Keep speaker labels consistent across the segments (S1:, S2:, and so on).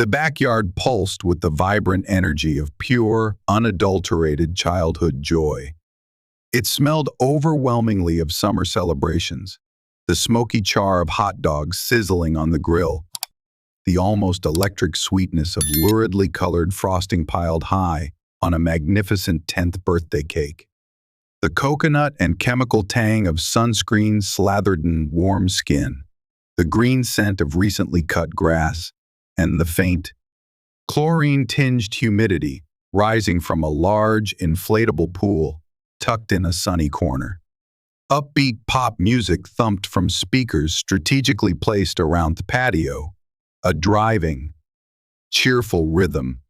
S1: The backyard pulsed with the vibrant energy of pure, unadulterated childhood joy. It smelled overwhelmingly of summer celebrations, the smoky char of hot dogs sizzling on the grill, the almost electric sweetness of luridly colored frosting piled high on a magnificent 10th birthday cake, the coconut and chemical tang of sunscreen slathered in warm skin, the green scent of recently cut grass, and the faint, chlorine-tinged humidity rising from a large, inflatable pool tucked in a sunny corner. Upbeat pop music thumped from speakers strategically placed around the patio, a driving, cheerful rhythm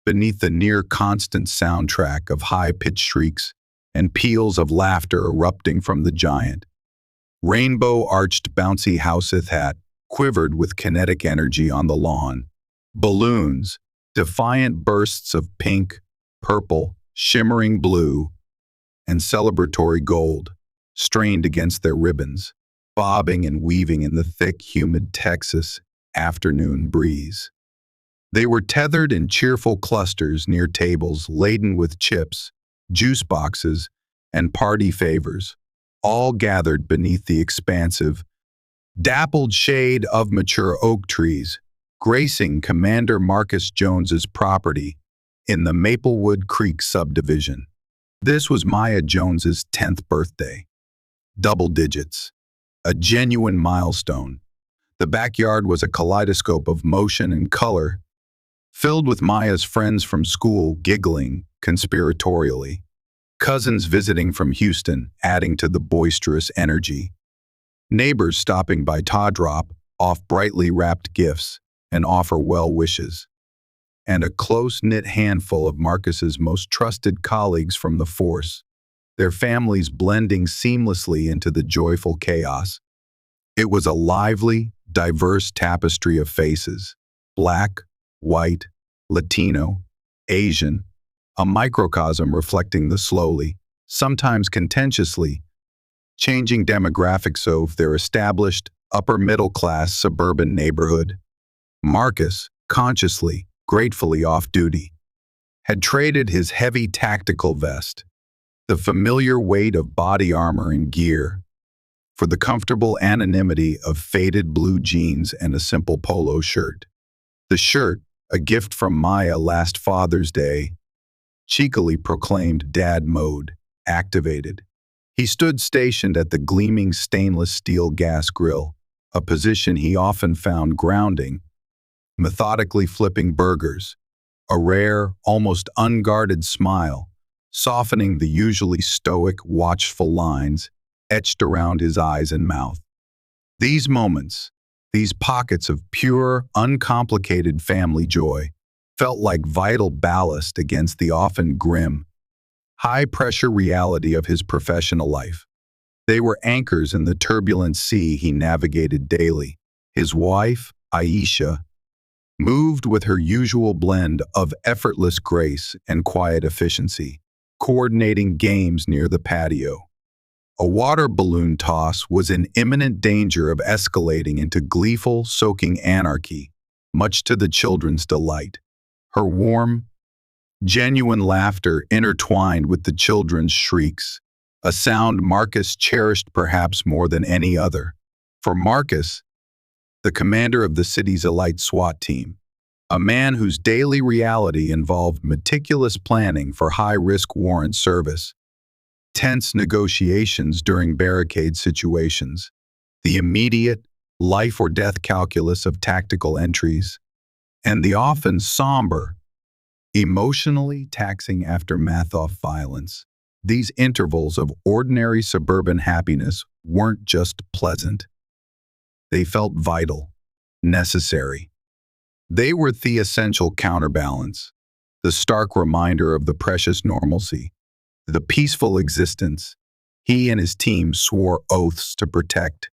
S1: beneath the near-constant soundtrack of high-pitched shrieks and peals of laughter erupting from the giant, rainbow-arched bouncy houseth hat quivered with kinetic energy on the lawn. Balloons, defiant bursts of pink, purple, shimmering blue, and celebratory gold, strained against their ribbons, bobbing and weaving in the thick, humid Texas afternoon breeze. They were tethered in cheerful clusters near tables laden with chips, juice boxes, and party favors, all gathered beneath the expansive, dappled shade of mature oak trees, gracing Commander Marcus Jones's property in the Maplewood Creek subdivision. This was Maya Jones's 10th birthday. Double digits. A genuine milestone. The backyard was a kaleidoscope of motion and color, filled with Maya's friends from school giggling conspiratorially, cousins visiting from Houston adding to the boisterous energy, neighbors stopping by to drop off brightly wrapped gifts and offer well wishes, and a close-knit handful of Marcus's most trusted colleagues from the force, their families blending seamlessly into the joyful chaos. It was a lively, diverse tapestry of faces, black, white, Latino, Asian, a microcosm reflecting the slowly, sometimes contentiously, changing demographics of their established, upper-middle-class suburban neighborhood. Marcus, consciously, gratefully off-duty, had traded his heavy tactical vest, the familiar weight of body armor and gear, for the comfortable anonymity of faded blue jeans and a simple polo shirt. The shirt, a gift from Maya last Father's Day, cheekily proclaimed Dad Mode activated. He stood stationed at the gleaming stainless steel gas grill, a position he often found grounding, methodically flipping burgers, a rare, almost unguarded smile, softening the usually stoic, watchful lines etched around his eyes and mouth. These moments, these pockets of pure, uncomplicated family joy, felt like vital ballast against the often grim, high-pressure reality of his professional life. They were anchors in the turbulent sea he navigated daily. His wife, Aisha, moved with her usual blend of effortless grace and quiet efficiency, coordinating games near the patio. A water balloon toss was in imminent danger of escalating into gleeful, soaking anarchy, much to the children's delight. Her warm, genuine laughter intertwined with the children's shrieks, a sound Marcus cherished perhaps more than any other. For Marcus, the commander of the city's elite SWAT team, a man whose daily reality involved meticulous planning for high-risk warrant service, tense negotiations during barricade situations, the immediate life-or-death calculus of tactical entries, and the often somber, emotionally taxing aftermath of violence. These intervals of ordinary suburban happiness weren't just pleasant. They felt vital, necessary. They were the essential counterbalance, the stark reminder of the precious normalcy, the peaceful existence he and his team swore oaths to protect,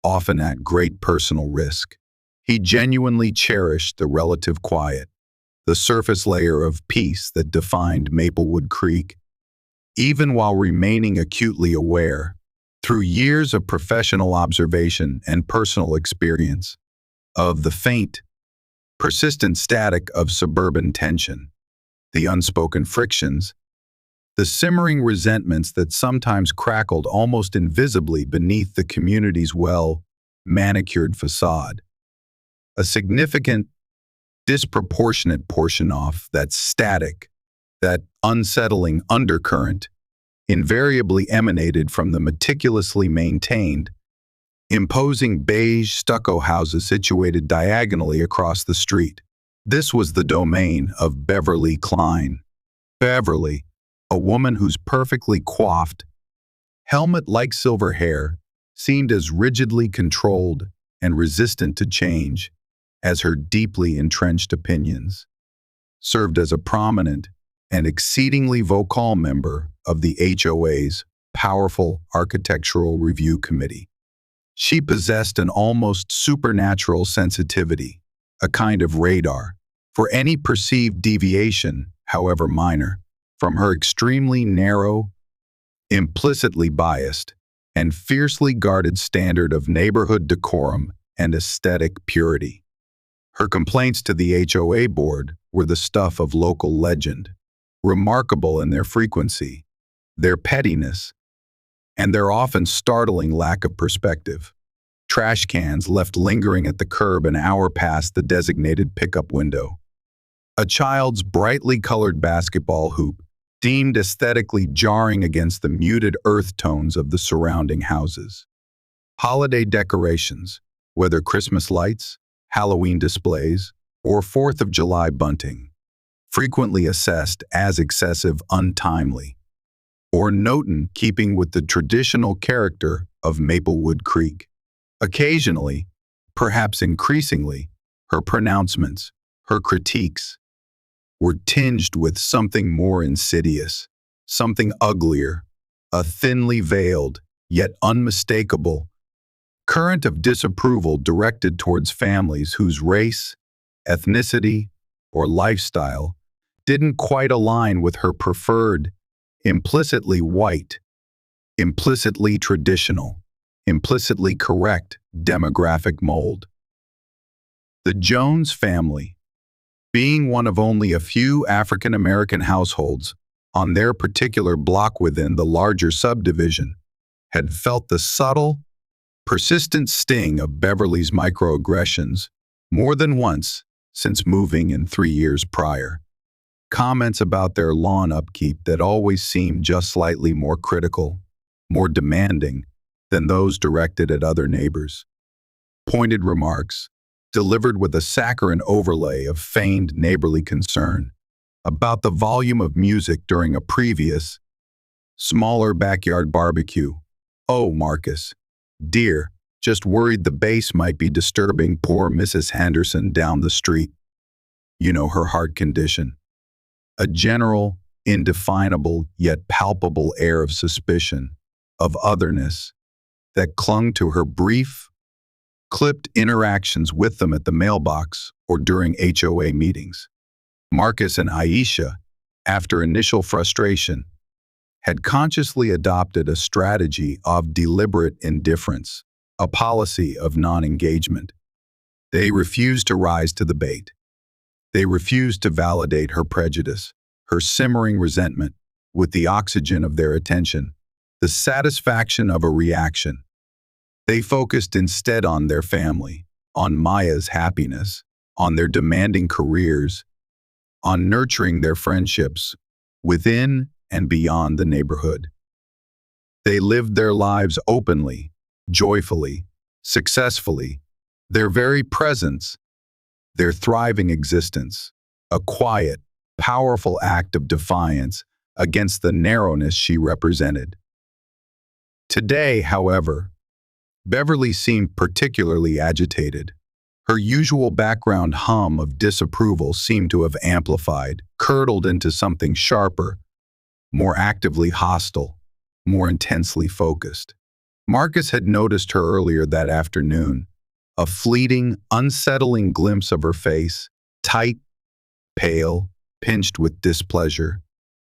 S1: often at great personal risk. He genuinely cherished the relative quiet, the surface layer of peace that defined Maplewood Creek, even while remaining acutely aware, through years of professional observation and personal experience, of the faint, persistent static of suburban tension, the unspoken frictions, the simmering resentments that sometimes crackled almost invisibly beneath the community's well-manicured facade. A significant, disproportionate portion of that static, that unsettling undercurrent, invariably emanated from the meticulously maintained, imposing beige stucco houses situated diagonally across the street. This was the domain of Beverly Klein. Beverly, a woman whose perfectly coiffed, helmet-like silver hair seemed as rigidly controlled and resistant to change as her deeply entrenched opinions, served as a prominent and exceedingly vocal member of the HOA's powerful Architectural Review Committee. She possessed an almost supernatural sensitivity, a kind of radar, for any perceived deviation, however minor, from her extremely narrow, implicitly biased, and fiercely guarded standard of neighborhood decorum and aesthetic purity. Her complaints to the HOA board were the stuff of local legend, remarkable in their frequency, their pettiness, and their often startling lack of perspective. Trash cans left lingering at the curb an hour past the designated pickup window. A child's brightly colored basketball hoop deemed aesthetically jarring against the muted earth tones of the surrounding houses. Holiday decorations, whether Christmas lights, Halloween displays, or 4th of July bunting, frequently assessed as excessive untimely, or not in keeping with the traditional character of Maplewood Creek. Occasionally, perhaps increasingly, her pronouncements, her critiques, were tinged with something more insidious, something uglier, a thinly veiled, yet unmistakable, current of disapproval directed towards families whose race, ethnicity, or lifestyle didn't quite align with her preferred, implicitly white, implicitly traditional, implicitly correct demographic mold. The Jones family, being one of only a few African American households on their particular block within the larger subdivision, had felt the subtle, persistent sting of Beverly's microaggressions more than once since moving in 3 years prior. Comments about their lawn upkeep that always seemed just slightly more critical, more demanding than those directed at other neighbors. Pointed remarks, delivered with a saccharine overlay of feigned neighborly concern, about the volume of music during a previous, smaller backyard barbecue. "Oh, Marcus, dear, just worried the bass might be disturbing poor Mrs. Henderson down the street. You know her heart condition." A general, indefinable yet palpable air of suspicion, of otherness, that clung to her brief, clipped interactions with them at the mailbox or during HOA meetings. Marcus and Aisha, after initial frustration, had consciously adopted a strategy of deliberate indifference, a policy of non-engagement. They refused to rise to the bait. They refused to validate her prejudice, her simmering resentment, with the oxygen of their attention, the satisfaction of a reaction. They focused instead on their family, on Maya's happiness, on their demanding careers, on nurturing their friendships within and beyond the neighborhood. They lived their lives openly, joyfully, successfully, their very presence, their thriving existence, a quiet, powerful act of defiance against the narrowness she represented. Today, however, Beverly seemed particularly agitated. Her usual background hum of disapproval seemed to have amplified, curdled into something sharper, more actively hostile, more intensely focused. Marcus had noticed her earlier that afternoon, a fleeting, unsettling glimpse of her face, tight, pale, pinched with displeasure,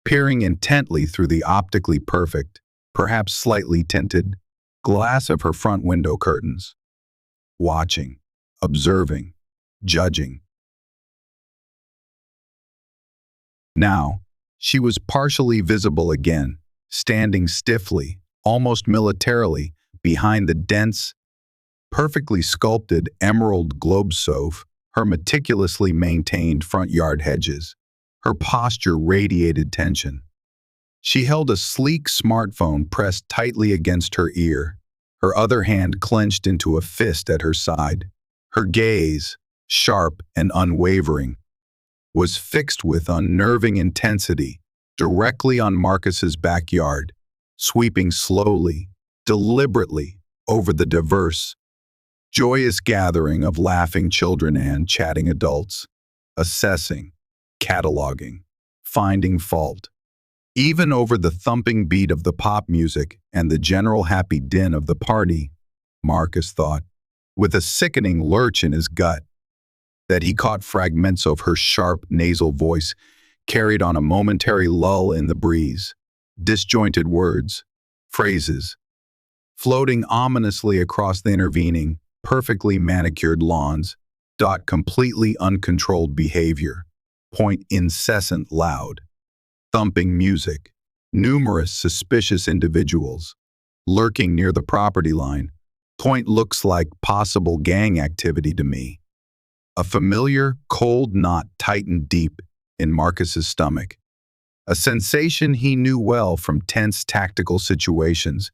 S1: peering intently through the optically perfect, perhaps slightly tinted, glass of her front window curtains. Watching, observing, judging. Now, she was partially visible again, standing stiffly, almost militarily, behind the dense, perfectly sculpted emerald globe sofa, her meticulously maintained front yard hedges. Her posture radiated tension. She held a sleek smartphone pressed tightly against her ear, her other hand clenched into a fist at her side. Her gaze, sharp and unwavering, was fixed with unnerving intensity directly on Marcus's backyard, sweeping slowly, deliberately over the diverse, joyous gathering of laughing children and chatting adults, assessing, cataloging, finding fault. Even over the thumping beat of the pop music and the general happy din of the party, Marcus thought, with a sickening lurch in his gut, that he caught fragments of her sharp nasal voice carried on a momentary lull in the breeze, disjointed words, phrases, floating ominously across the intervening, perfectly manicured lawns, completely uncontrolled behavior, point incessant loud, thumping music, numerous suspicious individuals, lurking near the property line, point looks like possible gang activity to me. A familiar, cold knot tightened deep in Marcus's stomach, a sensation he knew well from tense tactical situations,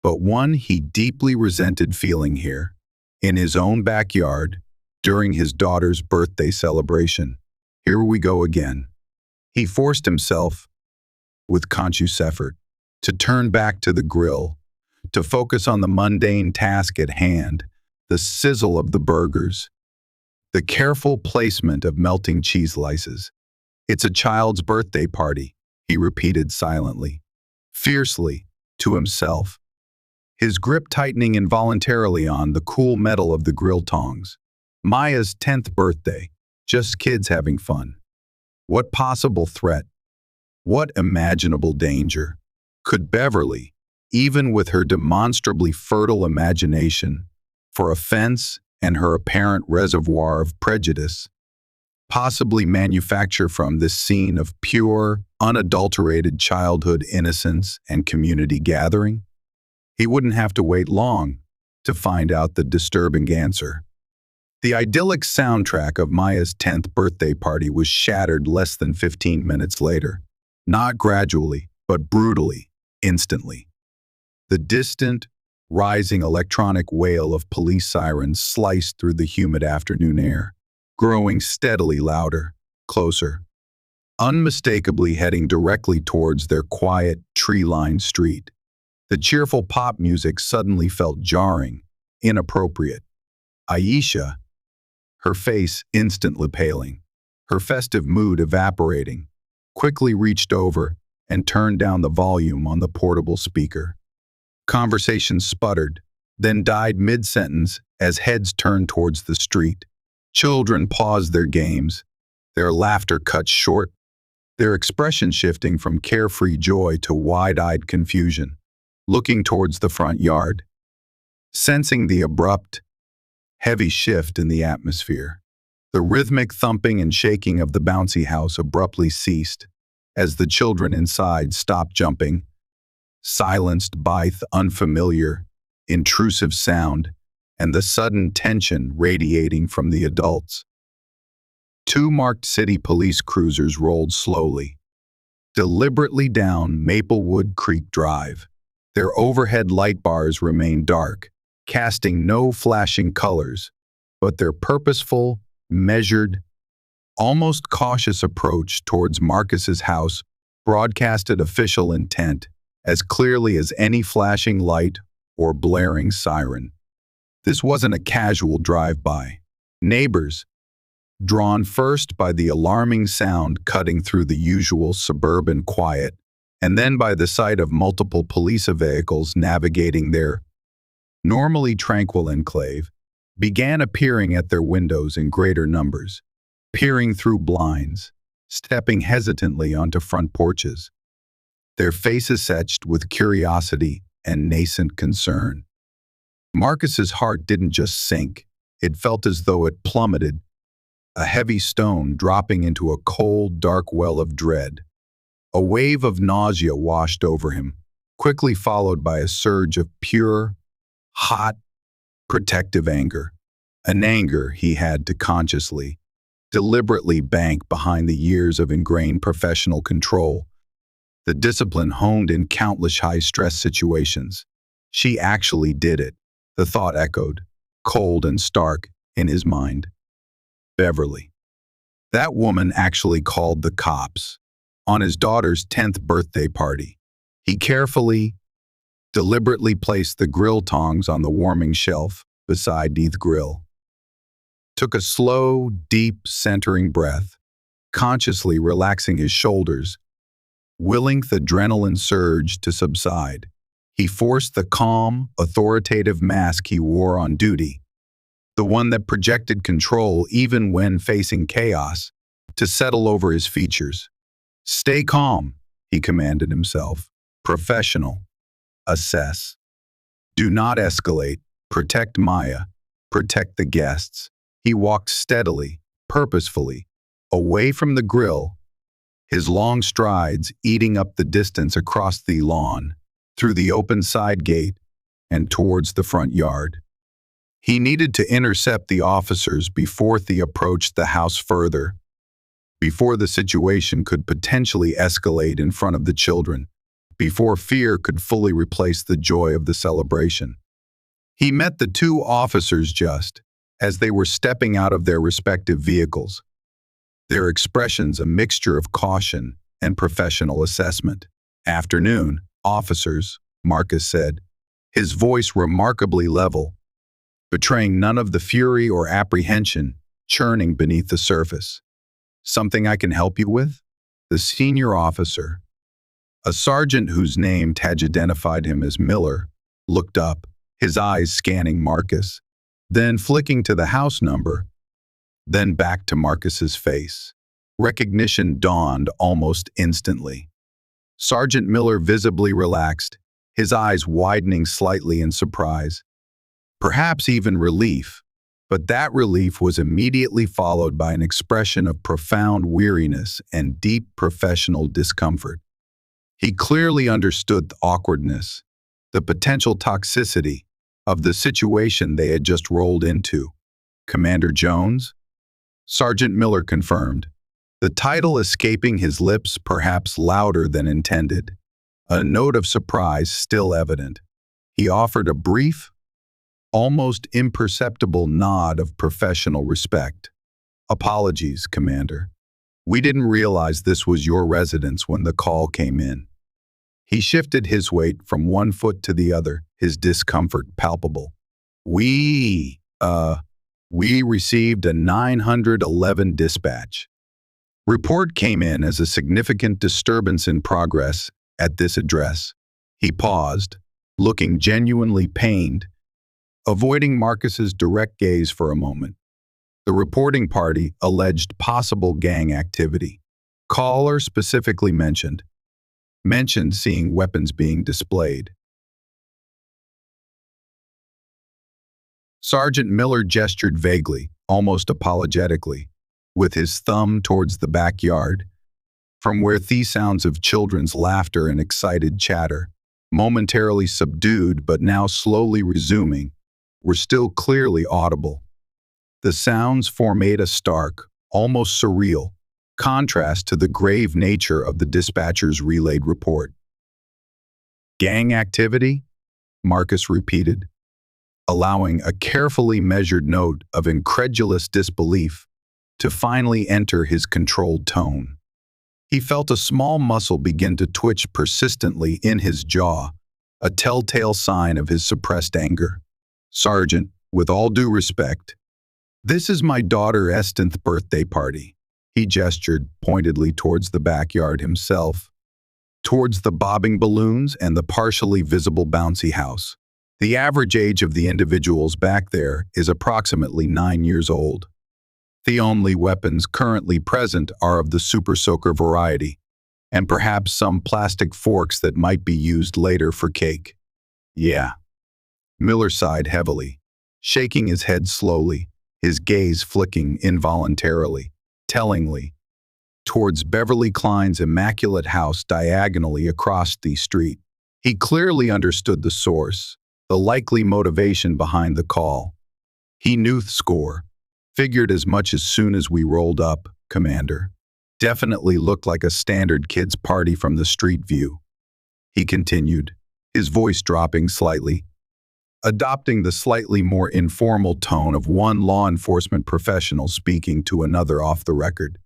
S1: but one he deeply resented feeling here, in his own backyard, during his daughter's birthday celebration. Here we go again. He forced himself, with conscious effort, to turn back to the grill, to focus on the mundane task at hand, the sizzle of the burgers, the careful placement of melting cheese slices. It's a child's birthday party, he repeated silently, fiercely, to himself, his grip tightening involuntarily on the cool metal of the grill tongs. Maya's 10th birthday, just kids having fun. What possible threat, what imaginable danger could Beverly, even with her demonstrably fertile imagination for offense and her apparent reservoir of prejudice, possibly manufacture from this scene of pure, unadulterated childhood innocence and community gathering? He wouldn't have to wait long to find out the disturbing answer. The idyllic soundtrack of Maya's 10th birthday party was shattered less than 15 minutes later, not gradually, but brutally, instantly. The distant, rising electronic wail of police sirens sliced through the humid afternoon air, growing steadily louder, closer, unmistakably heading directly towards their quiet, tree-lined street. The cheerful pop music suddenly felt jarring, inappropriate. Aisha, her face instantly paling, her festive mood evaporating, quickly reached over and turned down the volume on the portable speaker. Conversation sputtered, then died mid-sentence as heads turned towards the street. Children paused their games, their laughter cut short, their expression shifting from carefree joy to wide-eyed confusion, looking towards the front yard. Sensing the abrupt, heavy shift in the atmosphere, the rhythmic thumping and shaking of the bouncy house abruptly ceased as the children inside stopped jumping, silenced by the unfamiliar, intrusive sound and the sudden tension radiating from the adults. Two marked city police cruisers rolled slowly, deliberately down Maplewood Creek Drive. Their overhead light bars remained dark, casting no flashing colors, but their purposeful, measured, almost cautious approach towards Marcus's house broadcasted official intent as clearly as any flashing light or blaring siren. This wasn't a casual drive-by. Neighbors, drawn first by the alarming sound cutting through the usual suburban quiet, and then by the sight of multiple police vehicles navigating their normally tranquil enclave, began appearing at their windows in greater numbers, peering through blinds, stepping hesitantly onto front porches, their faces etched with curiosity and nascent concern. Marcus's heart didn't just sink, it felt as though it plummeted, a heavy stone dropping into a cold, dark well of dread. A wave of nausea washed over him, quickly followed by a surge of pure, hot, protective anger. An anger he had to consciously, deliberately bank behind the years of ingrained professional control, the discipline honed in countless high-stress situations. She actually did it, the thought echoed, cold and stark, in his mind. Beverly. That woman actually called the cops on his daughter's 10th birthday party. He carefully, deliberately placed the grill tongs on the warming shelf beside the grill. Took a slow, deep, centering breath, consciously relaxing his shoulders, willing the adrenaline surge to subside. He forced the calm, authoritative mask he wore on duty, the one that projected control even when facing chaos, to settle over his features. Stay calm, he commanded himself. Professional. Assess. Do not escalate. Protect Maya. Protect the guests. He walked steadily, purposefully, away from the grill, his long strides eating up the distance across the lawn, through the open side gate, and towards the front yard. He needed to intercept the officers before they approached the house further, before the situation could potentially escalate in front of the children, before fear could fully replace the joy of the celebration. He met the two officers just as they were stepping out of their respective vehicles, their expressions a mixture of caution and professional assessment. Afternoon, officers, Marcus said, his voice remarkably level, betraying none of the fury or apprehension churning beneath the surface. Something I can help you with? The senior officer, a sergeant whose name had identified him as Miller, looked up, his eyes scanning Marcus, then flicking to the house number, then back to Marcus's face. Recognition dawned almost instantly. Sergeant Miller visibly relaxed, his eyes widening slightly in surprise, perhaps even relief, but that relief was immediately followed by an expression of profound weariness and deep professional discomfort. He clearly understood the awkwardness, the potential toxicity of the situation they had just rolled into. Commander Jones? Sergeant Miller confirmed, the title escaping his lips perhaps louder than intended, a note of surprise still evident. He offered a brief, almost imperceptible nod of professional respect. Apologies, Commander. We didn't realize this was your residence when the call came in. He shifted his weight from one foot to the other, his discomfort palpable. We received a 911 dispatch. Report came in as a significant disturbance in progress at this address. He paused, looking genuinely pained, avoiding Marcus's direct gaze for a moment. The reporting party alleged possible gang activity. Caller specifically mentioned seeing weapons being displayed. Sergeant Miller gestured vaguely, almost apologetically, with his thumb towards the backyard, from where the sounds of children's laughter and excited chatter, momentarily subdued but now slowly resuming, were still clearly audible. The sounds formed a stark, almost surreal, contrast to the grave nature of the dispatcher's relayed report. Gang activity? Marcus repeated, allowing a carefully measured note of incredulous disbelief to finally enter his controlled tone. He felt a small muscle begin to twitch persistently in his jaw, a telltale sign of his suppressed anger. Sergeant, with all due respect, this is my daughter's 10th birthday party. He gestured pointedly towards the backyard himself, towards the bobbing balloons and the partially visible bouncy house. The average age of the individuals back there is approximately 9 years old. The only weapons currently present are of the Super Soaker variety, and perhaps some plastic forks that might be used later for cake. Yeah. Miller sighed heavily, shaking his head slowly, his gaze flicking involuntarily, tellingly, towards Beverly Klein's immaculate house diagonally across the street. He clearly understood the source, the likely motivation behind the call. He knew the score. Figured as much as soon as we rolled up, Commander. Definitely looked like a standard kid's party from the street view. He continued, his voice dropping slightly, adopting the slightly more informal tone of one law enforcement professional speaking to another off the record.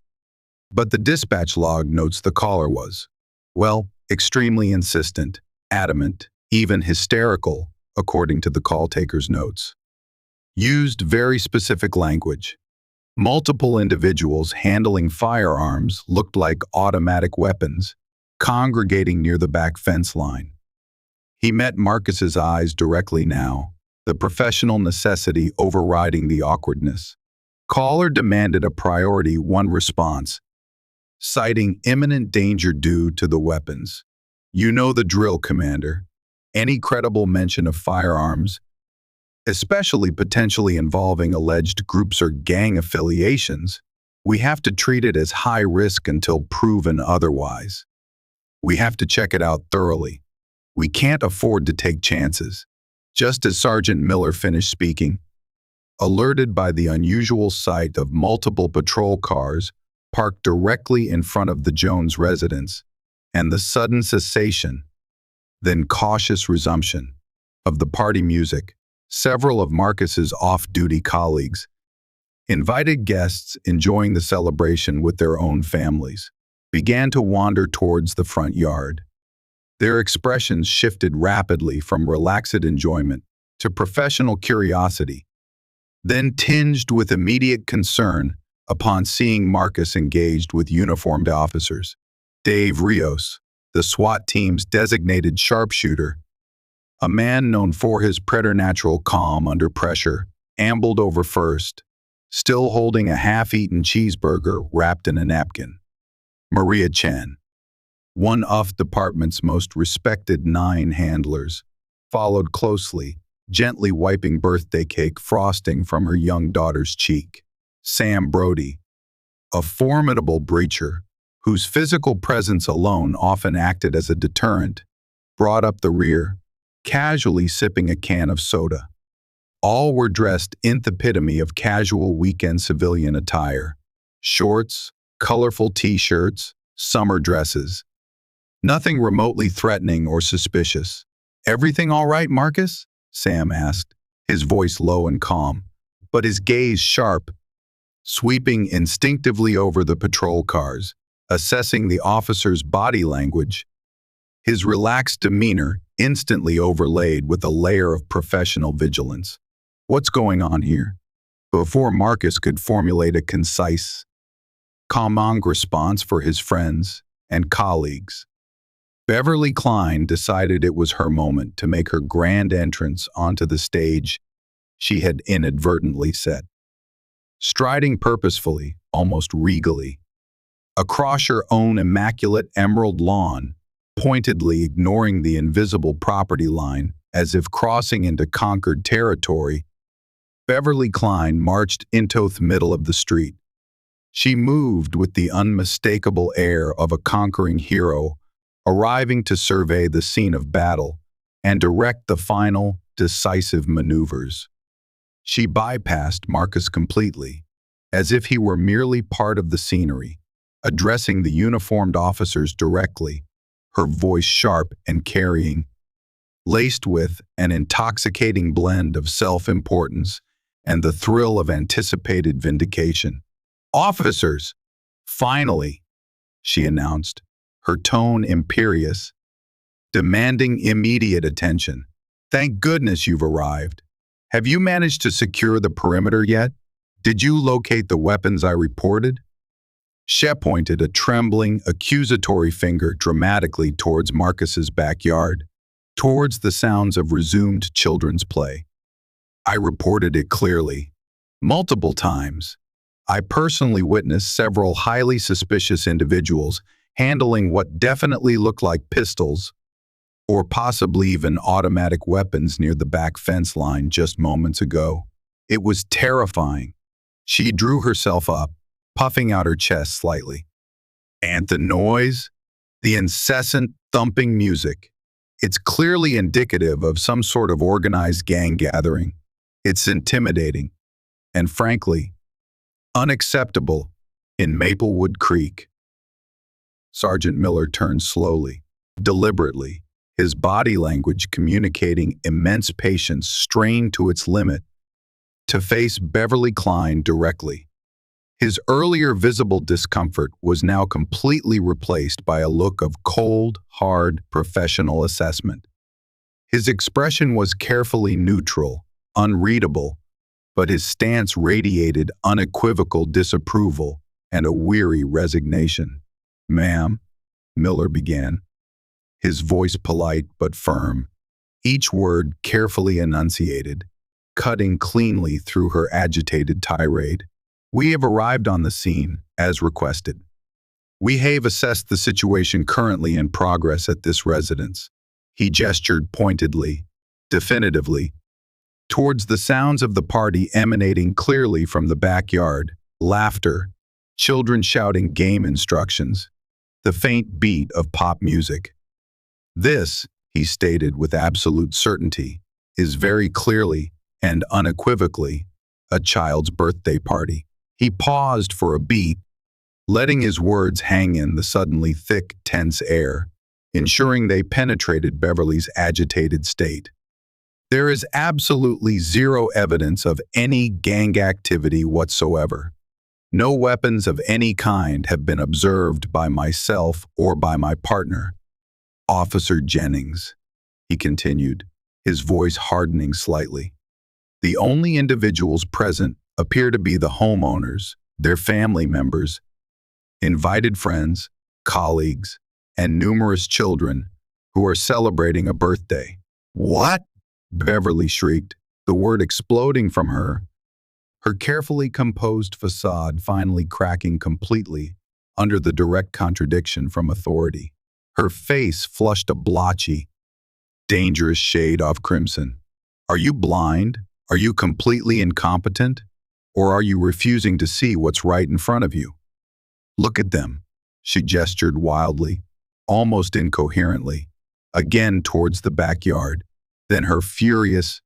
S1: But the dispatch log notes the caller was, well, extremely insistent, adamant, even hysterical, according to the call taker's notes. Used very specific language. Multiple individuals handling firearms looked like automatic weapons, congregating near the back fence line. He met Marcus's eyes directly now, the professional necessity overriding the awkwardness. Caller demanded a priority one response, citing imminent danger due to the weapons. You know the drill, Commander. Any credible mention of firearms, especially potentially involving alleged groups or gang affiliations, we have to treat it as high risk until proven otherwise. We have to check it out thoroughly. We can't afford to take chances. Just as Sergeant Miller finished speaking, alerted by the unusual sight of multiple patrol cars parked directly in front of the Jones residence, and the sudden cessation, then cautious resumption, of the party music, several of Marcus's off-duty colleagues, invited guests enjoying the celebration with their own families, began to wander towards the front yard. Their expressions shifted rapidly from relaxed enjoyment to professional curiosity, then tinged with immediate concern upon seeing Marcus engaged with uniformed officers. Dave Rios, the SWAT team's designated sharpshooter, a man known for his preternatural calm under pressure, ambled over first, still holding a half-eaten cheeseburger wrapped in a napkin. Maria Chen, one of department's most respected 9 handlers, followed closely, gently wiping birthday cake frosting from her young daughter's cheek. Sam Brody, a formidable breacher, whose physical presence alone often acted as a deterrent, brought up the rear, casually sipping a can of soda. All were dressed in the epitome of casual weekend civilian attire. Shorts, colorful t-shirts, summer dresses. Nothing remotely threatening or suspicious. Everything all right, Marcus? Sam asked, his voice low and calm, but his gaze sharp, sweeping instinctively over the patrol cars, assessing the officer's body language, his relaxed demeanor instantly overlaid with a layer of professional vigilance. What's going on here? Before Marcus could formulate a concise, calming response for his friends and colleagues, Beverly Klein decided it was her moment to make her grand entrance onto the stage she had inadvertently set. Striding purposefully, almost regally, across her own immaculate emerald lawn, pointedly ignoring the invisible property line as if crossing into conquered territory, Beverly Klein marched into the middle of the street. She moved with the unmistakable air of a conquering hero, arriving to survey the scene of battle and direct the final, decisive maneuvers. She bypassed Marcus completely, as if he were merely part of the scenery, addressing the uniformed officers directly, her voice sharp and carrying, laced with an intoxicating blend of self-importance and the thrill of anticipated vindication. "Officers! Finally!" she announced, her tone imperious, demanding immediate attention. "Thank goodness you've arrived. Have you managed to secure the perimeter yet? Did you locate the weapons I reported?" She pointed a trembling, accusatory finger dramatically towards Marcus's backyard, towards the sounds of resumed children's play. "I reported it clearly. Multiple times. I personally witnessed several highly suspicious individuals handling what definitely looked like pistols, or possibly even automatic weapons near the back fence line just moments ago. It was terrifying. She drew herself up, puffing out her chest slightly. And the noise, the incessant thumping music. It's clearly indicative of some sort of organized gang gathering. It's intimidating and, frankly, unacceptable in Maplewood Creek. Sergeant Miller turned slowly, deliberately, his body language communicating immense patience strained to its limit, to face Beverly Klein directly. His earlier visible discomfort was now completely replaced by a look of cold, hard, professional assessment. His expression was carefully neutral, unreadable, but his stance radiated unequivocal disapproval and a weary resignation. "Ma'am," Miller began, his voice polite but firm, each word carefully enunciated, cutting cleanly through her agitated tirade. "We have arrived on the scene, as requested. We have assessed the situation currently in progress at this residence." He gestured pointedly, definitively, towards the sounds of the party emanating clearly from the backyard, laughter, children shouting game instructions, the faint beat of pop music. "This," he stated with absolute certainty, "is very clearly and unequivocally a child's birthday party." He paused for a beat, letting his words hang in the suddenly thick, tense air, ensuring they penetrated Beverly's agitated state. "There is absolutely zero evidence of any gang activity whatsoever. No weapons of any kind have been observed by myself or by my partner, Officer Jennings," he continued, his voice hardening slightly. "The only individuals present appear to be the homeowners, their family members, invited friends, colleagues, and numerous children who are celebrating a birthday." "What?" Beverly shrieked, the word exploding from her, her carefully composed facade finally cracking completely under the direct contradiction from authority. Her face flushed a blotchy, dangerous shade of crimson. "Are you blind? Are you completely incompetent? Or are you refusing to see what's right in front of you? Look at them," she gestured wildly, almost incoherently, again towards the backyard. Then her furious,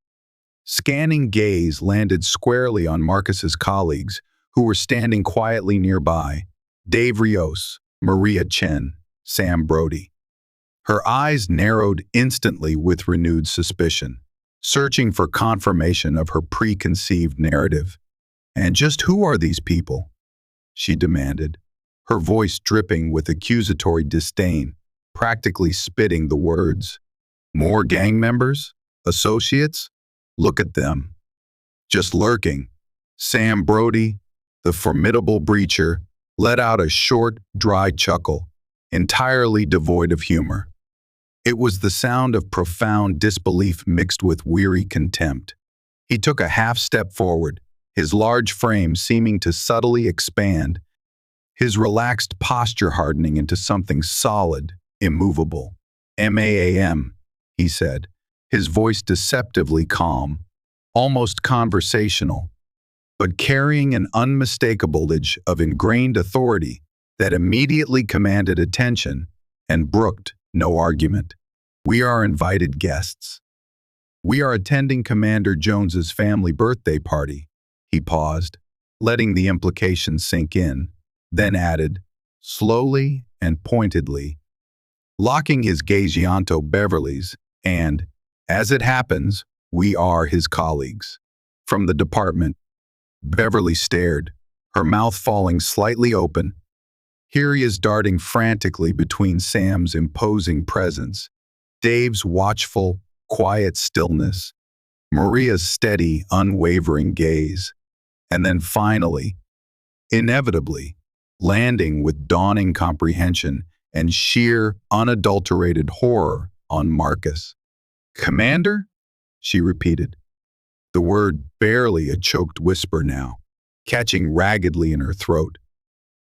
S1: scanning gaze landed squarely on Marcus's colleagues, who were standing quietly nearby: Dave Rios, Maria Chen, Sam Brody. Her eyes narrowed instantly with renewed suspicion, searching for confirmation of her preconceived narrative. "And just who are these people?" she demanded, her voice dripping with accusatory disdain, practically spitting the words. "More gang members? Associates? Look at them. Just lurking." Sam Brody, the formidable breacher, let out a short, dry chuckle, entirely devoid of humor. It was the sound of profound disbelief mixed with weary contempt. He took a half-step forward, his large frame seeming to subtly expand, his relaxed posture hardening into something solid, immovable. "MAAM," he said, his voice deceptively calm, almost conversational, but carrying an unmistakable edge of ingrained authority that immediately commanded attention and brooked no argument. "We are invited guests. We are attending Commander Jones's family birthday party." He paused, letting the implication sink in, then added, slowly and pointedly, locking his gaze onto Beverly's, "And, as it happens, we are his colleagues." From the department, Beverly stared, her mouth falling slightly open. Here he is darting frantically between Sam's imposing presence, Dave's watchful, quiet stillness, Maria's steady, unwavering gaze, and then finally, inevitably, landing with dawning comprehension and sheer, unadulterated horror on Marcus. "Commander?" she repeated, the word barely a choked whisper now, catching raggedly in her throat.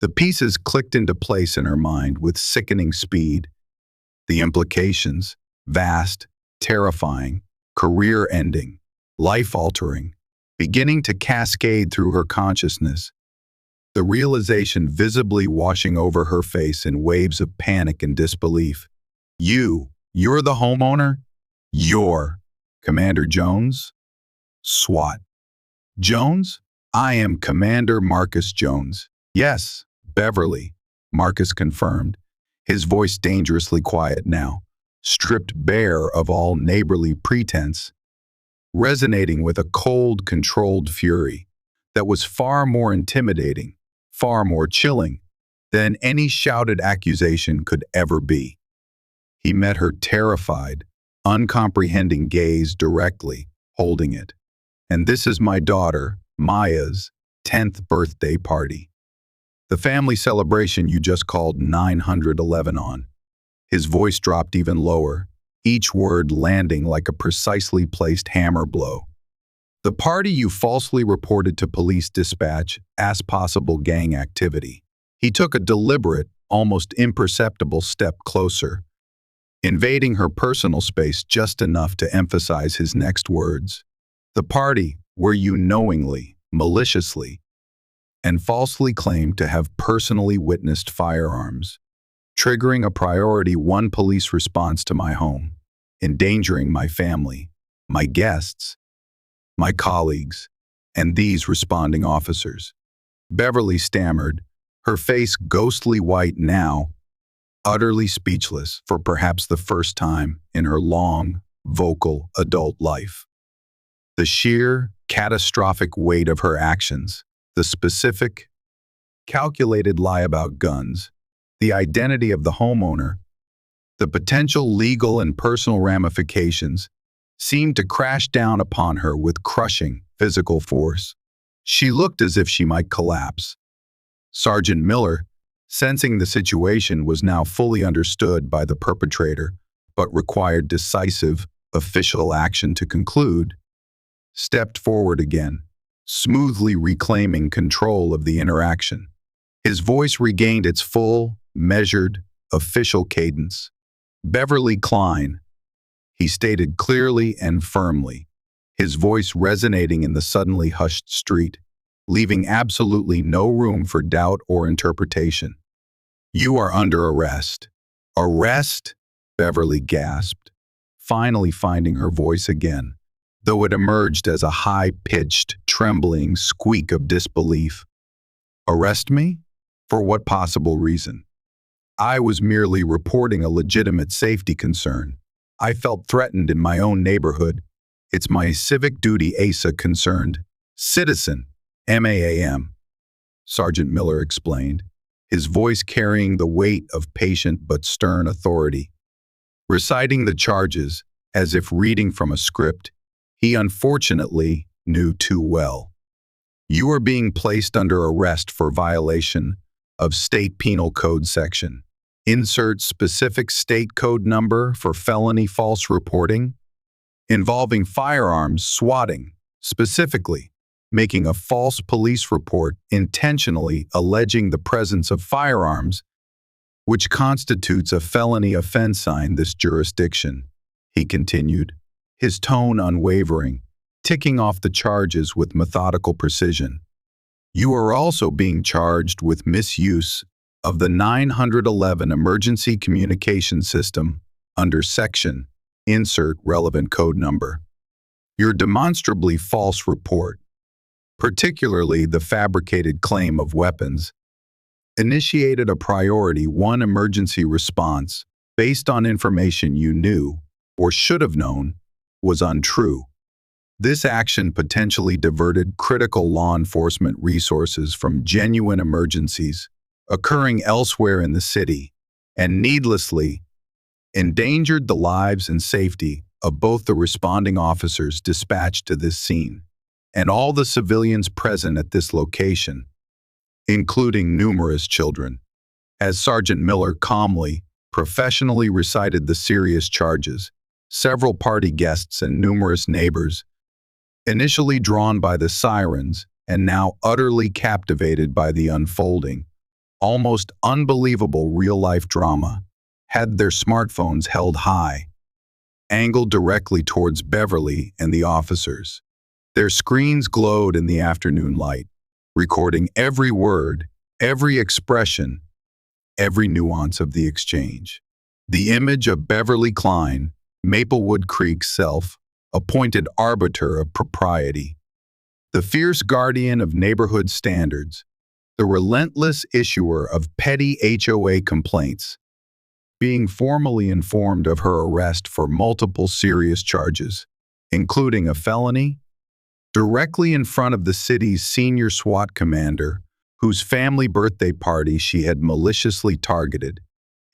S1: The pieces clicked into place in her mind with sickening speed. The implications, vast, terrifying, career-ending, life-altering, beginning to cascade through her consciousness, the realization visibly washing over her face in waves of panic and disbelief. You're the homeowner? You're Commander Jones? SWAT. Jones? I am Commander Marcus Jones. Yes, Beverly, Marcus confirmed, his voice dangerously quiet now, stripped bare of all neighborly pretense, resonating with a cold, controlled fury that was far more intimidating, far more chilling than any shouted accusation could ever be. He met her terrified, uncomprehending gaze directly, holding it. And this is my daughter, Maya's 10th birthday party. The family celebration you just called 911 on. His voice dropped even lower, each word landing like a precisely placed hammer blow. The party you falsely reported to police dispatch as possible gang activity. He took a deliberate, almost imperceptible step closer, invading her personal space just enough to emphasize his next words. The party where you knowingly, maliciously, and falsely claimed to have personally witnessed firearms, triggering a priority 1 police response to my home, endangering my family, my guests, my colleagues, and these responding officers. Beverly stammered, her face ghostly white now, utterly speechless for perhaps the first time in her long, vocal adult life. The sheer, catastrophic weight of her actions, the specific, calculated lie about guns, the identity of the homeowner, the potential legal and personal ramifications seemed to crash down upon her with crushing physical force. She looked as if she might collapse. Sergeant Miller, sensing the situation was now fully understood by the perpetrator, but required decisive, official action to conclude, stepped forward again, smoothly reclaiming control of the interaction. His voice regained its full, measured, official cadence. Beverly Klein, he stated clearly and firmly, his voice resonating in the suddenly hushed street, leaving absolutely no room for doubt or interpretation. You are under arrest. Arrest? Beverly gasped, finally finding her voice again, though it emerged as a high-pitched, trembling squeak of disbelief. Arrest me? For what possible reason? I was merely reporting a legitimate safety concern. I felt threatened in my own neighborhood. It's my civic duty, Asa concerned. Citizen, MAAM, Sergeant Miller explained, his voice carrying the weight of patient but stern authority. Reciting the charges, as if reading from a script, he unfortunately knew too well. You are being placed under arrest for violation of State Penal Code section. Insert specific state code number for felony false reporting, involving firearms swatting, specifically making a false police report intentionally alleging the presence of firearms, which constitutes a felony offense in this jurisdiction, he continued, his tone unwavering, ticking off the charges with methodical precision. You are also being charged with misuse of the 911 Emergency Communication System under Section, insert relevant code number. Your demonstrably false report, particularly the fabricated claim of weapons, initiated a priority 1 emergency response based on information you knew, or should have known, was untrue. This action potentially diverted critical law enforcement resources from genuine emergencies occurring elsewhere in the city and needlessly endangered the lives and safety of both the responding officers dispatched to this scene and all the civilians present at this location, including numerous children. As Sergeant Miller calmly, professionally recited the serious charges, several party guests and numerous neighbors, initially drawn by the sirens and now utterly captivated by the unfolding, almost unbelievable real-life drama, had their smartphones held high, angled directly towards Beverly and the officers. Their screens glowed in the afternoon light, recording every word, every expression, every nuance of the exchange. The image of Beverly Klein, Maplewood Creek's self-appointed arbiter of propriety, the fierce guardian of neighborhood standards, the relentless issuer of petty HOA complaints, being formally informed of her arrest for multiple serious charges, including a felony, directly in front of the city's senior SWAT commander, whose family birthday party she had maliciously targeted.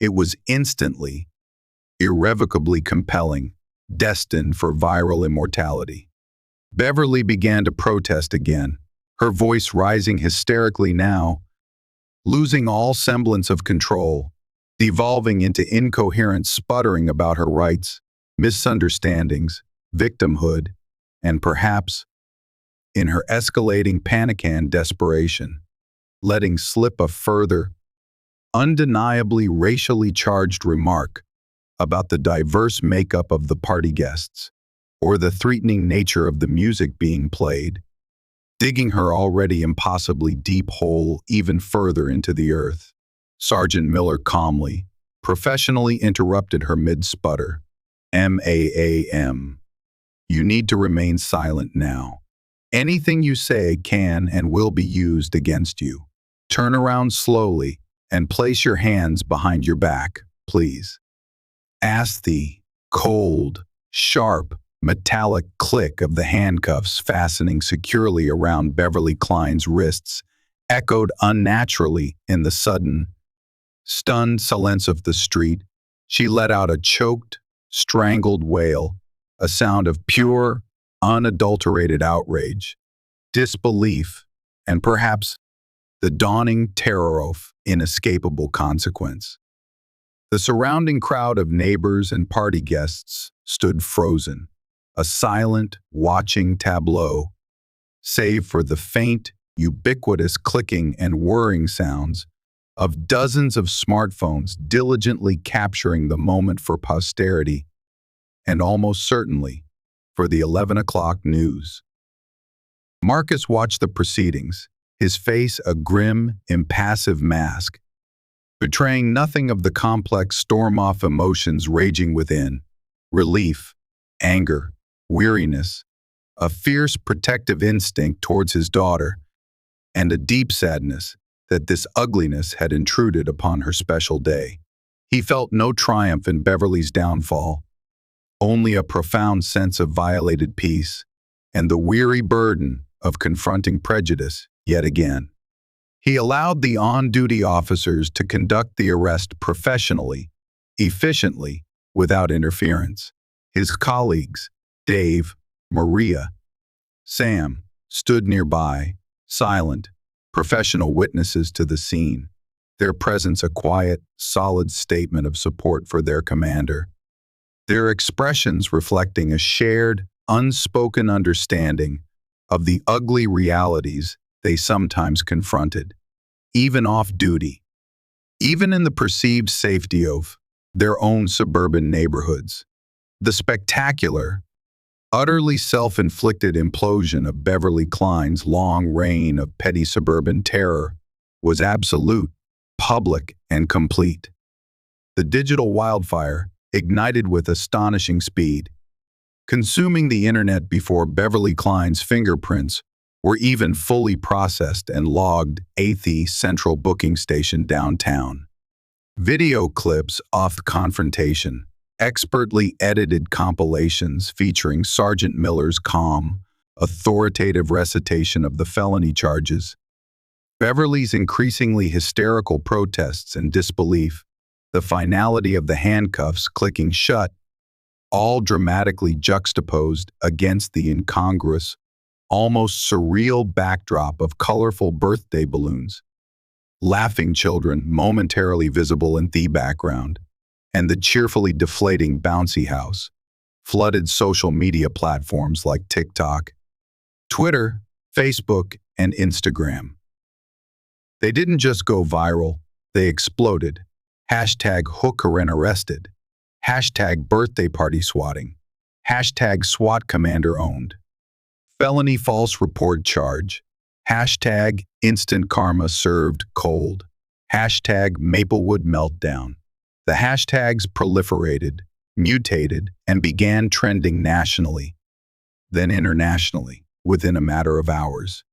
S1: It was instantly, irrevocably compelling, destined for viral immortality. Beverly began to protest again, her voice rising hysterically now, losing all semblance of control, devolving into incoherent sputtering about her rights, misunderstandings, victimhood, and perhaps, in her escalating panic and desperation, letting slip a further, undeniably racially charged remark about the diverse makeup of the party guests, or the threatening nature of the music being played, digging her already impossibly deep hole even further into the earth. Sergeant Miller calmly, professionally interrupted her mid-sputter. "Ma'am. You need to remain silent now. Anything you say can and will be used against you. Turn around slowly and place your hands behind your back, please." As the cold, sharp, metallic click of the handcuffs fastening securely around Beverly Klein's wrists echoed unnaturally in the sudden, stunned silence of the street, she let out a choked, strangled wail, a sound of pure, unadulterated outrage, disbelief, and perhaps the dawning terror of inescapable consequence. The surrounding crowd of neighbors and party guests stood frozen, a silent, watching tableau, save for the faint, ubiquitous clicking and whirring sounds of dozens of smartphones diligently capturing the moment for posterity, and almost certainly for the 11 o'clock news. Marcus watched the proceedings, his face a grim, impassive mask, betraying nothing of the complex storm-off emotions raging within: relief, anger, weariness, a fierce protective instinct towards his daughter, and a deep sadness that this ugliness had intruded upon her special day. He felt no triumph in Beverly's downfall, only a profound sense of violated peace and the weary burden of confronting prejudice yet again. He allowed the on-duty officers to conduct the arrest professionally, efficiently, without interference. His colleagues, Dave, Maria, Sam, stood nearby, silent, professional witnesses to the scene, their presence a quiet, solid statement of support for their commander, their expressions reflecting a shared, unspoken understanding of the ugly realities they sometimes confronted, even off-duty, even in the perceived safety of their own suburban neighborhoods. The spectacular, utterly self-inflicted implosion of Beverly Klein's long reign of petty suburban terror was absolute, public, and complete. The digital wildfire ignited with astonishing speed, consuming the internet before Beverly Klein's fingerprints were even fully processed and logged at the central booking station downtown. Video clips off the confrontation, expertly edited compilations featuring Sergeant Miller's calm, authoritative recitation of the felony charges, Beverly's increasingly hysterical protests and disbelief, the finality of the handcuffs clicking shut, all dramatically juxtaposed against the incongruous, almost surreal backdrop of colorful birthday balloons, laughing children momentarily visible in the background, and the cheerfully deflating bouncy house, flooded social media platforms like TikTok, Twitter, Facebook, and Instagram. They didn't just go viral, they exploded. #HOA Karen arrested. #birthday party swatting. #SWAT Commander owned. Felony false report charge. Hashtag instant karma served cold. Hashtag Maplewood meltdown. The hashtags proliferated, mutated, and began trending nationally, then internationally, within a matter of hours.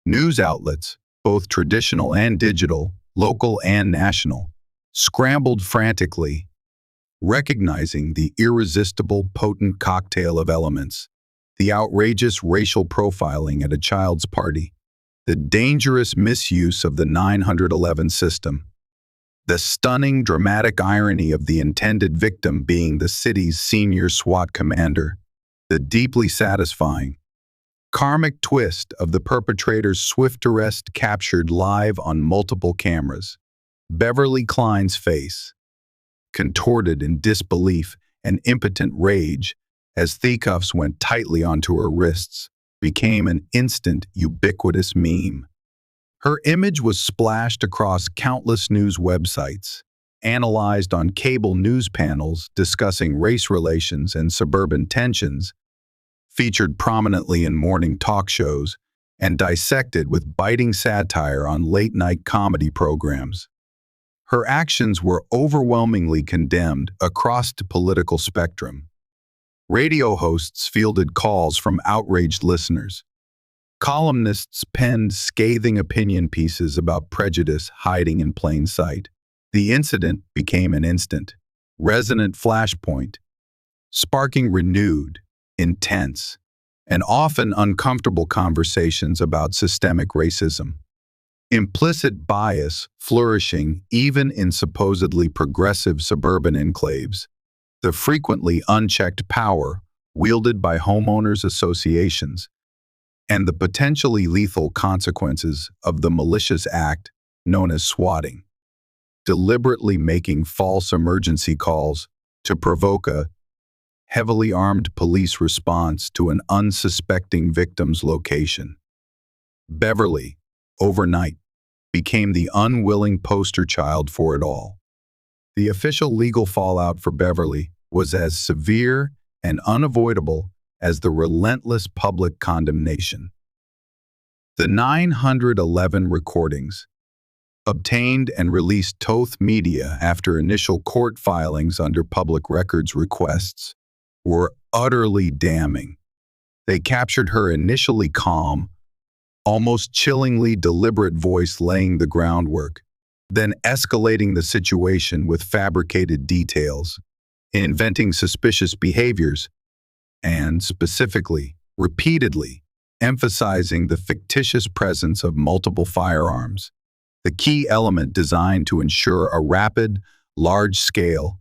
S1: News outlets, both traditional and digital, local and national, scrambled frantically, recognizing the irresistible, potent cocktail of elements: the outrageous racial profiling at a child's party, the dangerous misuse of the 911 system, the stunning, dramatic irony of the intended victim being the city's senior SWAT commander, the deeply satisfying, karmic twist of the perpetrator's swift arrest captured live on multiple cameras. Beverly Klein's face, contorted in disbelief and impotent rage as thicuffs went tightly onto her wrists, became an instant, ubiquitous meme. Her image was splashed across countless news websites, analyzed on cable news panels discussing race relations and suburban tensions, featured prominently in morning talk shows, and dissected with biting satire on late-night comedy programs. Her actions were overwhelmingly condemned across the political spectrum. Radio hosts fielded calls from outraged listeners. Columnists penned scathing opinion pieces about prejudice hiding in plain sight. The incident became an instant, resonant flashpoint, sparking renewed, intense, and often uncomfortable conversations about systemic racism. Implicit bias flourishing even in supposedly progressive suburban enclaves. The frequently unchecked power wielded by homeowners associations, and the potentially lethal consequences of the malicious act known as swatting, deliberately making false emergency calls to provoke a heavily armed police response to an unsuspecting victim's location. Beverly, overnight, became the unwilling poster child for it all. The official legal fallout for Beverly was as severe and unavoidable as the relentless public condemnation. The 911 recordings, obtained and released to media after initial court filings under public records requests, were utterly damning. They captured her initially calm, almost chillingly deliberate voice laying the groundwork, then escalating the situation with fabricated details, inventing suspicious behaviors, and specifically, repeatedly, emphasizing the fictitious presence of multiple firearms, the key element designed to ensure a rapid, large-scale,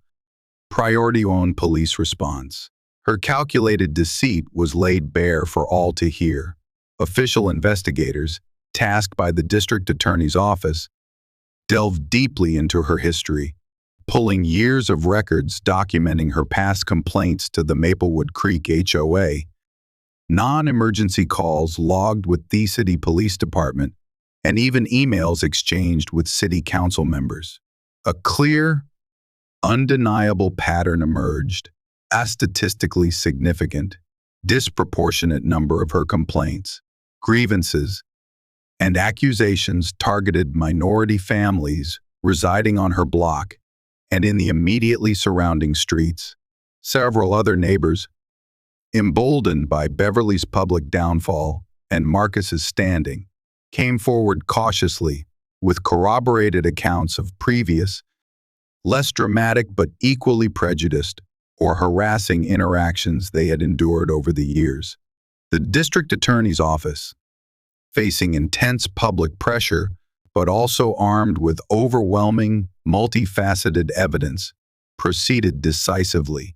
S1: priority-owned police response. Her calculated deceit was laid bare for all to hear. Official investigators, tasked by the district attorney's office, delved deeply into her history, pulling years of records documenting her past complaints to the Maplewood Creek HOA, non-emergency calls logged with the city police department, and even emails exchanged with city council members. A clear, undeniable pattern emerged: a statistically significant, disproportionate number of her complaints, grievances, and accusations targeted minority families residing on her block and in the immediately surrounding streets. Several other neighbors, emboldened by Beverly's public downfall and Marcus's standing, came forward cautiously with corroborated accounts of previous, less dramatic but equally prejudiced or harassing interactions they had endured over the years. The district attorney's office, facing intense public pressure but also armed with overwhelming, multifaceted evidence, proceeded decisively.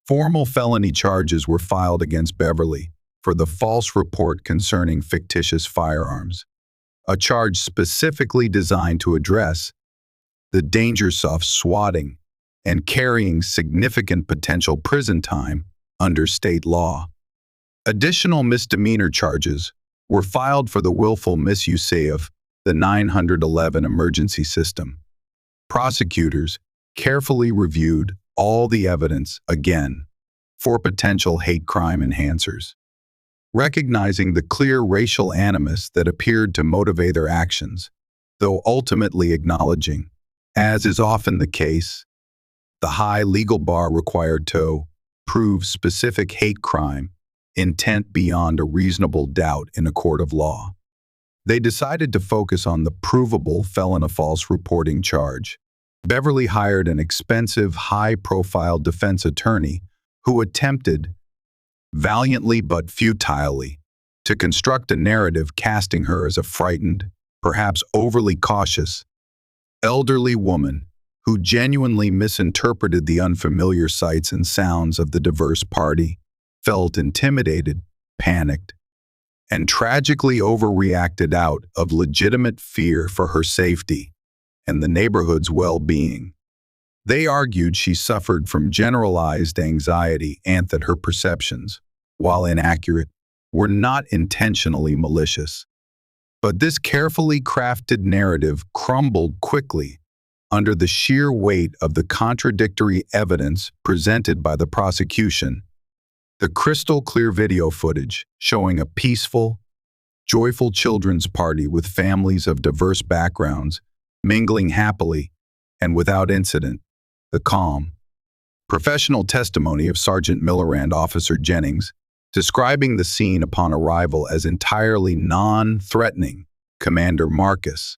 S1: Formal felony charges were filed against Beverly for the false report concerning fictitious firearms, a charge specifically designed to address the dangers of swatting and carrying significant potential prison time under state law. Additional misdemeanor charges were filed for the willful misuse of the 911 emergency system. Prosecutors carefully reviewed all the evidence again for potential hate crime enhancers. recognizing the clear racial animus that appeared to motivate their actions, though ultimately acknowledging, as is often the case, the high legal bar required to prove specific hate crime intent beyond a reasonable doubt in a court of law. They decided to focus on the provable felon-false reporting charge. Beverly hired an expensive, high-profile defense attorney who attempted, valiantly but futilely, to construct a narrative casting her as a frightened, perhaps overly cautious, elderly woman who genuinely misinterpreted the unfamiliar sights and sounds of the diverse party, felt intimidated, panicked, and tragically overreacted out of legitimate fear for her safety and the neighborhood's well-being. They argued she suffered from generalized anxiety and that her perceptions, while inaccurate, were not intentionally malicious. But this carefully crafted narrative crumbled quickly under the sheer weight of the contradictory evidence presented by the prosecution. The crystal-clear video footage showing a peaceful, joyful children's party with families of diverse backgrounds mingling happily and without incident. The calm, professional testimony of Sergeant Miller and Officer Jennings, describing the scene upon arrival as entirely non-threatening. Commander Marcus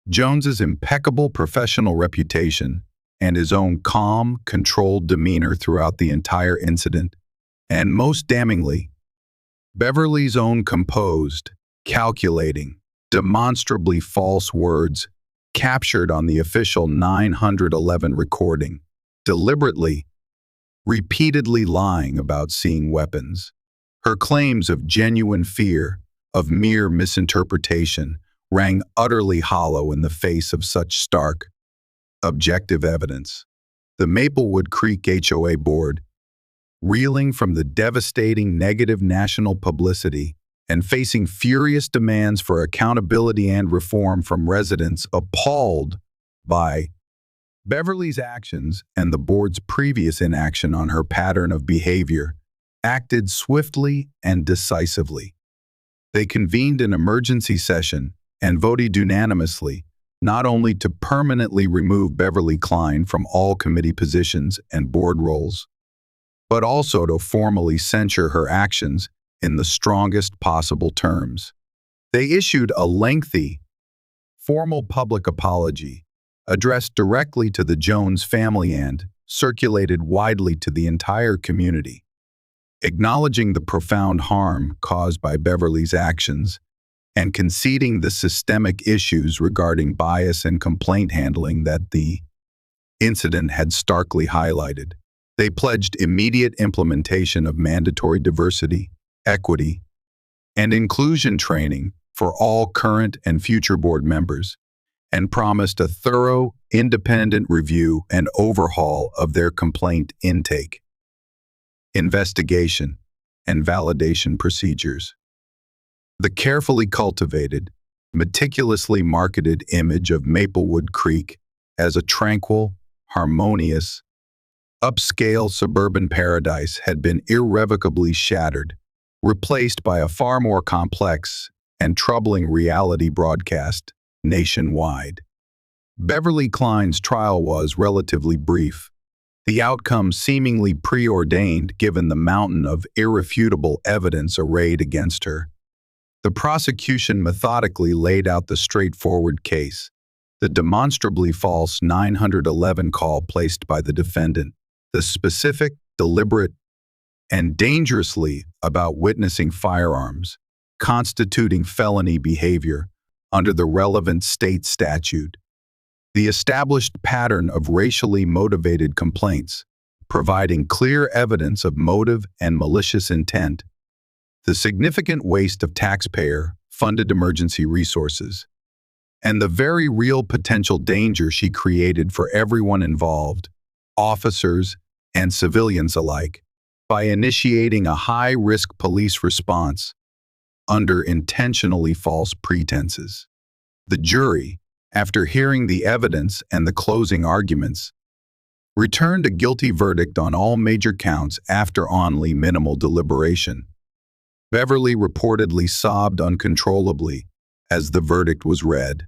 S1: Jones's impeccable professional reputation and his own calm, controlled demeanor throughout the entire incident, and most damningly, Beverly's own composed, calculating, demonstrably false words captured on the official 911 recording, deliberately, repeatedly lying about seeing weapons. Her claims of genuine fear, of mere misinterpretation, rang utterly hollow in the face of such stark, objective evidence. The Maplewood Creek HOA board, reeling from the devastating negative national publicity and facing furious demands for accountability and reform from residents appalled by Beverly's actions and the board's previous inaction on her pattern of behavior, acted swiftly and decisively. They convened an emergency session and voted unanimously not only to permanently remove Beverly Klein from all committee positions and board roles, but also to formally censure her actions in the strongest possible terms. They issued a lengthy, formal public apology addressed directly to the Jones family and circulated widely to the entire community, acknowledging the profound harm caused by Beverly's actions and conceding the systemic issues regarding bias and complaint handling that the incident had starkly highlighted. They pledged immediate implementation of mandatory diversity, equity, and inclusion training for all current and future board members, and promised a thorough, independent review and overhaul of their complaint intake, investigation, and validation procedures. The carefully cultivated, meticulously marketed image of Maplewood Creek as a tranquil, harmonious, upscale suburban paradise had been irrevocably shattered, replaced by a far more complex and troubling reality broadcast nationwide. Beverly Klein's trial was relatively brief, the outcome seemingly preordained given the mountain of irrefutable evidence arrayed against her. The prosecution methodically laid out the straightforward case, the demonstrably false 911 call placed by the defendant, the specific, deliberate, and dangerously about witnessing firearms, constituting felony behavior under the relevant state statute, the established pattern of racially motivated complaints, providing clear evidence of motive and malicious intent, the significant waste of taxpayer-funded emergency resources, and the very real potential danger she created for everyone involved, officers and civilians alike, by initiating a high-risk police response under intentionally false pretenses. The jury, after hearing the evidence and the closing arguments, returned a guilty verdict on all major counts after only minimal deliberation. Beverly reportedly sobbed uncontrollably as the verdict was read.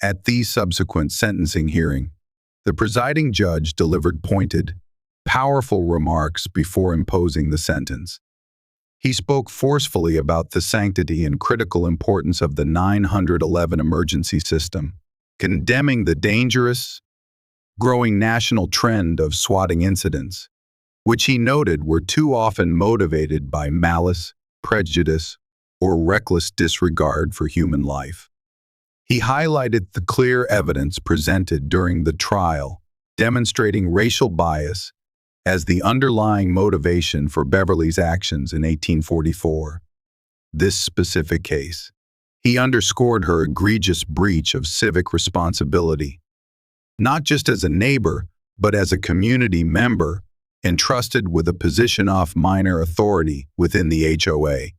S1: At the subsequent sentencing hearing, the presiding judge delivered pointed, powerful remarks before imposing the sentence. He spoke forcefully about the sanctity and critical importance of the 911 emergency system, condemning the dangerous, growing national trend of swatting incidents, which he noted were too often motivated by malice, prejudice, or reckless disregard for human life. He highlighted the clear evidence presented during the trial, demonstrating racial bias as the underlying motivation for Beverly's actions in 1844. This specific case, he underscored her egregious breach of civic responsibility, not just as a neighbor, but as a community member entrusted with a position of minor authority within the HOA.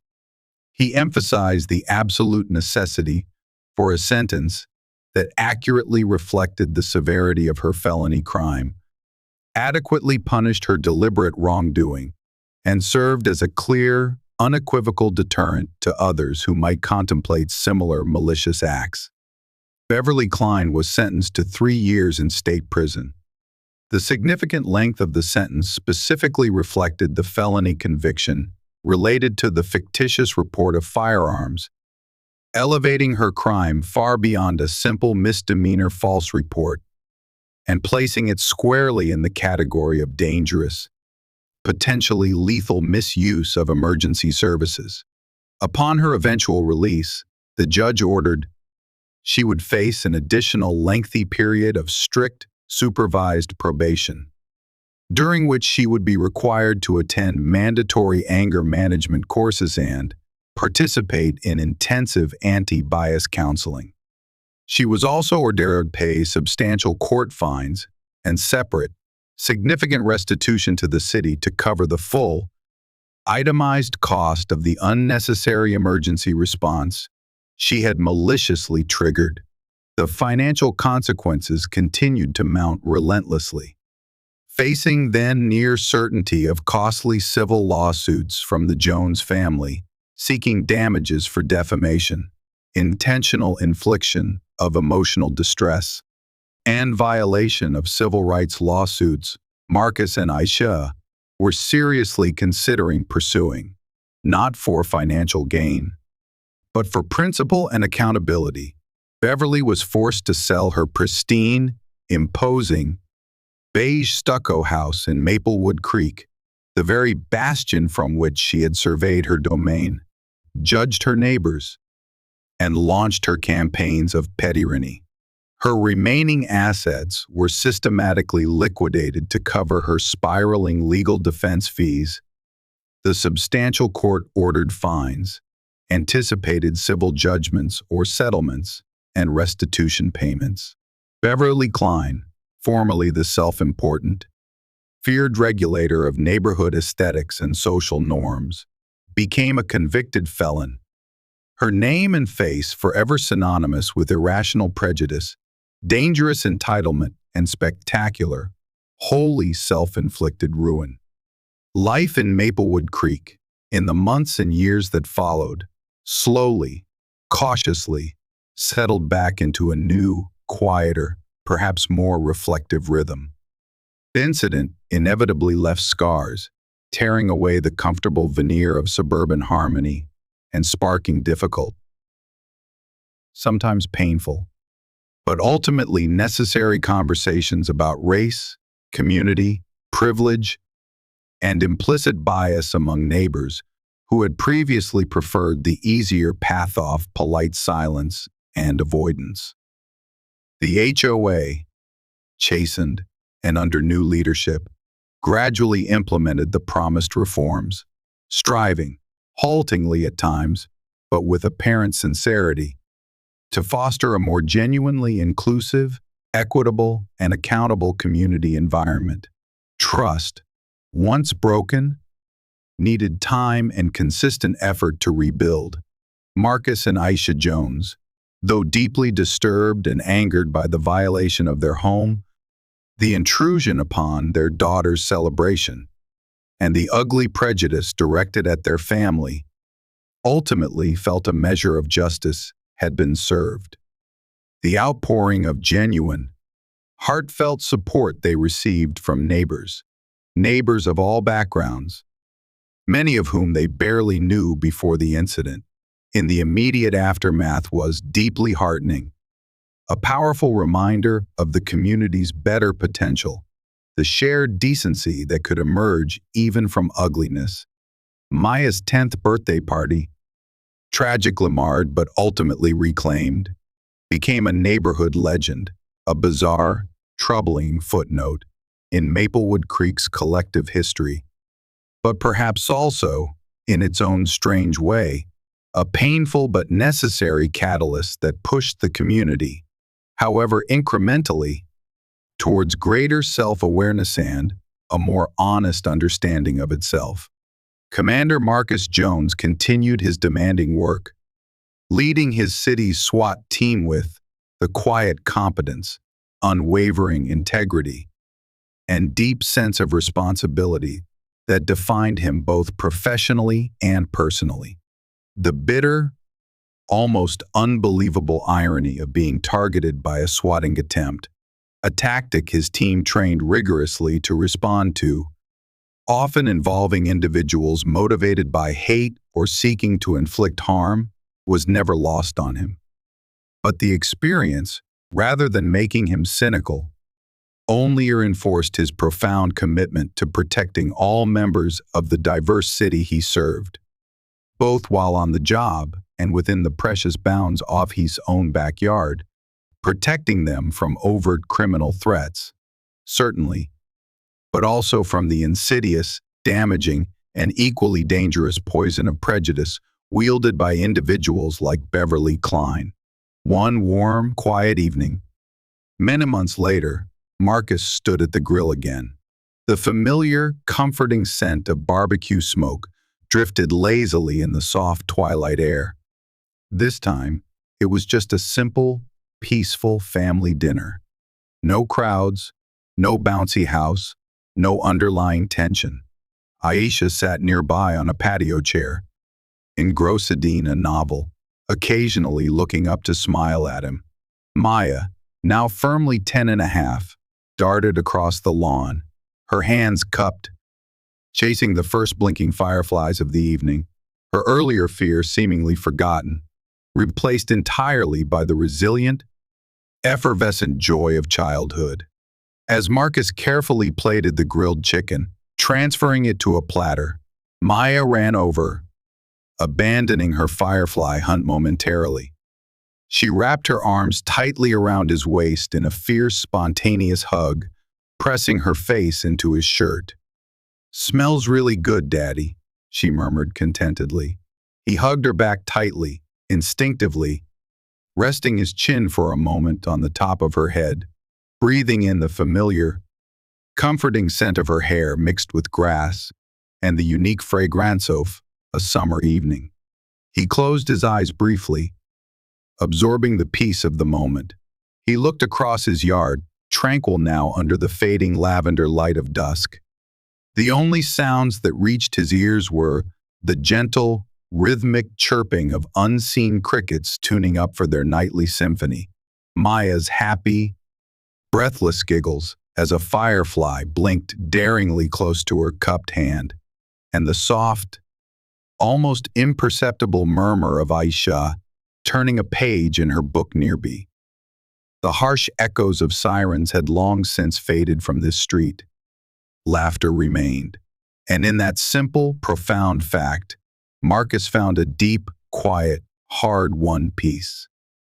S1: He emphasized the absolute necessity for a sentence that accurately reflected the severity of her felony crime, adequately punished her deliberate wrongdoing, and served as a clear, unequivocal deterrent to others who might contemplate similar malicious acts. Beverly Klein was sentenced to 3 years in state prison. The significant length of the sentence specifically reflected the felony conviction related to the fictitious report of firearms, elevating her crime far beyond a simple misdemeanor false report and placing it squarely in the category of dangerous, potentially lethal misuse of emergency services. Upon her eventual release, the judge ordered she would face an additional lengthy period of strict, supervised probation, during which she would be required to attend mandatory anger management courses and participate in intensive anti-bias counseling. She was also ordered to pay substantial court fines and separate, significant restitution to the city to cover the full, itemized cost of the unnecessary emergency response she had maliciously triggered. The financial consequences continued to mount relentlessly. Facing then near certainty of costly civil lawsuits from the Jones family, seeking damages for defamation, intentional infliction of emotional distress, and violation of civil rights lawsuits, Marcus and Aisha were seriously considering pursuing, not for financial gain, but for principle and accountability. Beverly was forced to sell her pristine, imposing, beige stucco house in Maplewood Creek, the very bastion from which she had surveyed her domain, judged her neighbors, and launched her campaigns of petty-tyranny. Her remaining assets were systematically liquidated to cover her spiraling legal defense fees, the substantial court-ordered fines, anticipated civil judgments or settlements, and restitution payments. Beverly Klein, formerly the self-important, feared regulator of neighborhood aesthetics and social norms, became a convicted felon. Her name and face forever synonymous with irrational prejudice, dangerous entitlement, and spectacular, wholly self-inflicted ruin. Life in Maplewood Creek, in the months and years that followed, slowly, cautiously, settled back into a new, quieter, perhaps more reflective rhythm. The incident inevitably left scars, tearing away the comfortable veneer of suburban harmony and sparking difficult, sometimes painful, but ultimately necessary conversations about race, community, privilege, and implicit bias among neighbors who had previously preferred the easier path of polite silence and avoidance. The HOA, chastened and under new leadership, gradually implemented the promised reforms, striving, haltingly at times, but with apparent sincerity, to foster a more genuinely inclusive, equitable, and accountable community environment. Trust, once broken, needed time and consistent effort to rebuild. Marcus and Aisha Jones, though deeply disturbed and angered by the violation of their home, the intrusion upon their daughter's celebration, and the ugly prejudice directed at their family, ultimately felt a measure of justice had been served. The outpouring of genuine, heartfelt support they received from neighbors of all backgrounds, many of whom they barely knew before the incident, in the immediate aftermath was deeply heartening. A powerful reminder of the community's better potential, the shared decency that could emerge even from ugliness. Maya's 10th birthday party, tragically marred but ultimately reclaimed, became a neighborhood legend, a bizarre, troubling footnote in Maplewood Creek's collective history, but perhaps also, in its own strange way, a painful but necessary catalyst that pushed the community, however incrementally, towards greater self-awareness and a more honest understanding of itself. Commander Marcus Jones continued his demanding work, leading his city's SWAT team with the quiet competence, unwavering integrity, and deep sense of responsibility that defined him both professionally and personally. The bitter, almost unbelievable irony of being targeted by a swatting attempt, a tactic his team trained rigorously to respond to, often involving individuals motivated by hate or seeking to inflict harm, was never lost on him. But the experience, rather than making him cynical, only reinforced his profound commitment to protecting all members of the diverse city he served, both while on the job and within the precious bounds of his own backyard, protecting them from overt criminal threats, certainly, but also from the insidious, damaging, and equally dangerous poison of prejudice wielded by individuals like Beverly Klein. One warm, quiet evening, many months later, Marcus stood at the grill again. The familiar, comforting scent of barbecue smoke drifted lazily in the soft twilight air. This time, it was just a simple, peaceful family dinner. No crowds, no bouncy house, no underlying tension. Aisha sat nearby on a patio chair, engrossed in a novel, occasionally looking up to smile at him. Maya, now firmly 10 and a half, darted across the lawn, her hands cupped, chasing the first blinking fireflies of the evening, her earlier fear seemingly forgotten, replaced entirely by the resilient, effervescent joy of childhood. As Marcus carefully plated the grilled chicken, transferring it to a platter, Maya ran over, abandoning her firefly hunt momentarily. She wrapped her arms tightly around his waist in a fierce, spontaneous hug, pressing her face into his shirt. "Smells really good, Daddy," she murmured contentedly. He hugged her back tightly, instinctively, resting his chin for a moment on the top of her head, breathing in the familiar, comforting scent of her hair mixed with grass and the unique fragrance of a summer evening. He closed his eyes briefly, absorbing the peace of the moment. He looked across his yard, tranquil now under the fading lavender light of dusk. The only sounds that reached his ears were the gentle, rhythmic chirping of unseen crickets tuning up for their nightly symphony, Maya's happy, breathless giggles as a firefly blinked daringly close to her cupped hand, and the soft, almost imperceptible murmur of Aisha turning a page in her book nearby. The harsh echoes of sirens had long since faded from this street. Laughter remained, and in that simple, profound fact, Marcus found a deep, quiet, hard-won peace.